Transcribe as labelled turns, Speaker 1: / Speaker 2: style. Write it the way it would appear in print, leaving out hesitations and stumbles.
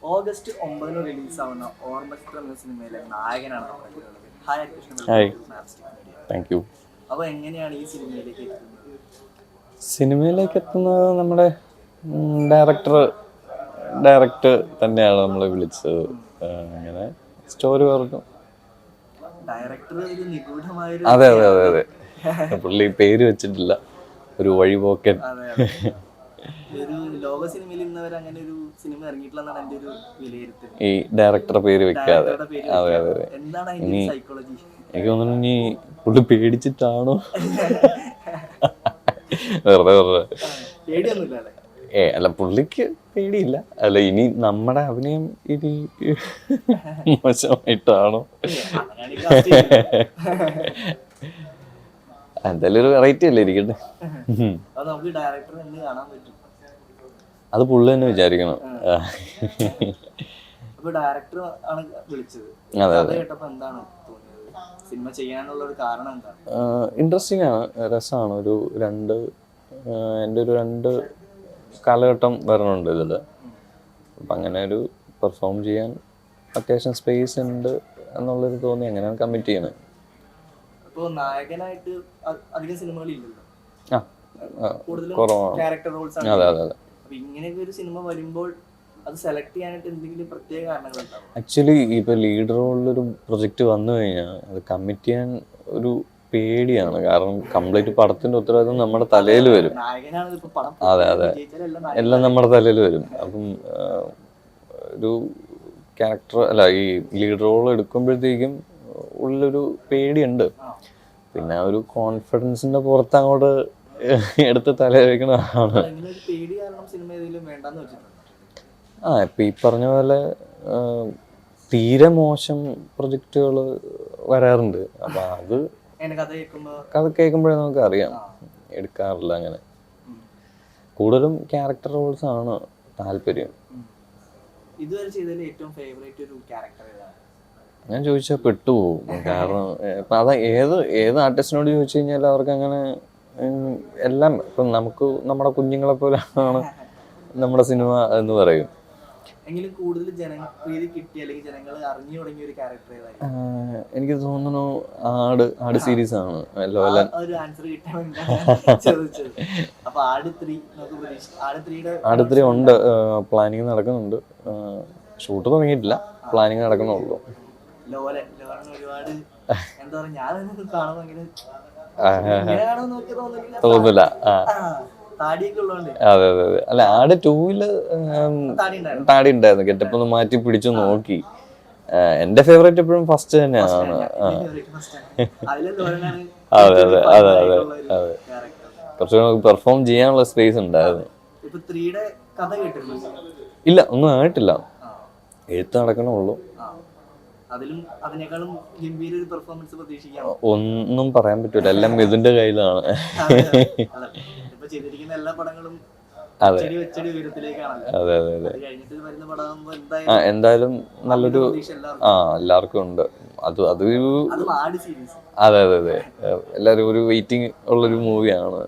Speaker 1: August 9 റിലീസാവുന്ന ഓർമ്മചിത്രം എന്ന സിനിമയിലെ നായകനാണ് നമ്മുടെ കൂടെ ഉള്ളത്. Hi Krishnan.
Speaker 2: Hi, thank you.
Speaker 1: അപ്പോൾ എങ്ങനെയാണ് ഈ സിനിമയിലേക്ക് എത്തുന്നത്?
Speaker 2: സിനിമയിലേക്ക് എത്തുന്നത് നമ്മുടെ ഡയറക്ടർ തന്നെയാണ് നമ്മളെ വിളിച്ചത്. അങ്ങനെ സ്റ്റോറി പറഞ്ഞു.
Speaker 1: ഡയറക്ടർ ഒരു നിഗൂഢമായൊരു
Speaker 2: അതെ അതെ അതെ അതെ പുള്ളി പേര് വെച്ചിട്ടില്ല, ഒരു വഴിപോക്കൻ.
Speaker 1: ഒരു ലോക സിനിമയിൽ ഇന്നവരെ അങ്ങനെ ഒരു സിനിമ ഇറങ്ങിയിട്ടില്ലെന്നാണ് എൻ്റെ ഒരു വിലയിരുത്തൽ.
Speaker 2: ഈ ഡയറക്ടറുടെ പേര് വെക്കാതെ. അതെ അതെ അതെ.
Speaker 1: എന്താണ് അതിന്റെ സൈക്കോളജി?
Speaker 2: എനിക്ക് തോന്നുന്നു ഇനി പുള്ളി പേടിച്ചിട്ടാണോ വെറുതെ
Speaker 1: പേടിയൊന്നുമില്ല.
Speaker 2: അല്ല, പുള്ളിക്ക് പേടിയില്ല. അല്ല, ഇനി നമ്മുടെ അഭിനയം ഇനി മോശമായിട്ടാണോ? എന്തായാലും ഒരു വെറൈറ്റി അല്ലേ ഇരിക്കട്ടെ. അത് പുള്ളി തന്നെ വിചാരിക്കണം. ഇൻട്രസ്റ്റിംഗ് ആണ്, രസമാണ്. എൻ്റെ ഒരു രണ്ട് കാലഘട്ടം വരണുണ്ട് ഇതിൽ. അപ്പം അങ്ങനെ ഒരു പെർഫോം ചെയ്യാൻ അത്യാവശ്യം സ്പേസ് ഉണ്ട് എന്നുള്ളൊരു തോന്നി, അങ്ങനെയാണ് കമ്മിറ്റ് ചെയ്യണത്. കുറവാണ്. അതെ അതെ അതെ. ആക്ച്വലി ഇപ്പൊ ലീഡ് റോളിലൊരു പ്രൊജക്റ്റ് വന്നു കഴിഞ്ഞാൽ അത് കമ്മിറ്റ് ചെയ്യാൻ ഒരു പേടിയാണ്. കാരണം കംപ്ലീറ്റ് പടത്തിന്റെ ഉത്തരവാദിത്വം നമ്മുടെ തലയിൽ വരും. അതെ അതെ, എല്ലാം നമ്മുടെ തലയിൽ വരും. അപ്പം ഒരു ക്യാരക്ടർ അല്ല, ഈ ലീഡ് റോൾ എടുക്കുമ്പോഴത്തേക്കും ഉള്ളൊരു പേടിയുണ്ട്. പിന്നെ ആ ഒരു കോൺഫിഡൻസിന്റെ പുറത്ത് അങ്ങോട്ട് എടുത്ത് തലയിൽ വെക്കണതാണ്. ഇപ്പൊ ഈ പറഞ്ഞ പോലെ തീരെ മോശം പ്രൊജക്റ്റുകൾ വരാറുണ്ട്. അപ്പൊ അത് കഥ കേൾക്കുമ്പോഴേ നമുക്ക് അറിയാം. എടുക്കാറില്ല അങ്ങനെ. കൂടുതലും ക്യാരക്ടർ റോൾസ് ആണ് താല്പര്യം. ഞാൻ ചോദിച്ചാൽ പെട്ടുപോകും. കാരണം ഇപ്പം അത് ഏത് ആർട്ടിസ്റ്റിനോട് ചോദിച്ചു കഴിഞ്ഞാൽ അവർക്ക് അങ്ങനെ എല്ലാം ഇപ്പം നമ്മുടെ കുഞ്ഞുങ്ങളെ പോലെയാണ് നമ്മുടെ സിനിമ എന്ന് പറയും. എനിക്ക് തോന്നുന്നു ആട് സീരീസ് ആണ്. ആട് 3 ഉണ്ട്, പ്ലാനിങ് നടക്കുന്നുണ്ട്. ഷൂട്ട് തുടങ്ങിയിട്ടില്ല, പ്ലാനിങ് നടക്കുന്നുള്ളൂ. തോന്നില്ല. അതെ അതെ അതെ. അല്ല, ആട് 2 താടി ഉണ്ടായിരുന്നു. ഗെറ്റപ്പ് ഒന്ന് മാറ്റി പിടിച്ചു നോക്കി. എന്റെ ഫേവറേറ്റ് എപ്പോഴും ഫസ്റ്റ് തന്നെയാണ്. അതെ അതെ അതെ അതെ അതെ. കുറച്ച് പെർഫോം ചെയ്യാനുള്ള സ്പേസ് ഉണ്ടായിരുന്നു. ഇല്ല, ഒന്നും ആയിട്ടില്ല, എഴുത്ത് നടക്കണുള്ളൂ. ഒന്നും പറയാൻ പറ്റൂല, എല്ലാം മിഥുന്റെ കയ്യിലാണ്. അതെ അതെ അതെ അതെ. എന്തായാലും നല്ലൊരു എല്ലാവർക്കും ഉണ്ട്. അതെ അതെ അതെ. എല്ലാരും ഒരു വെയിറ്റിംഗ് ഉള്ളൊരു മൂവിയാണ്.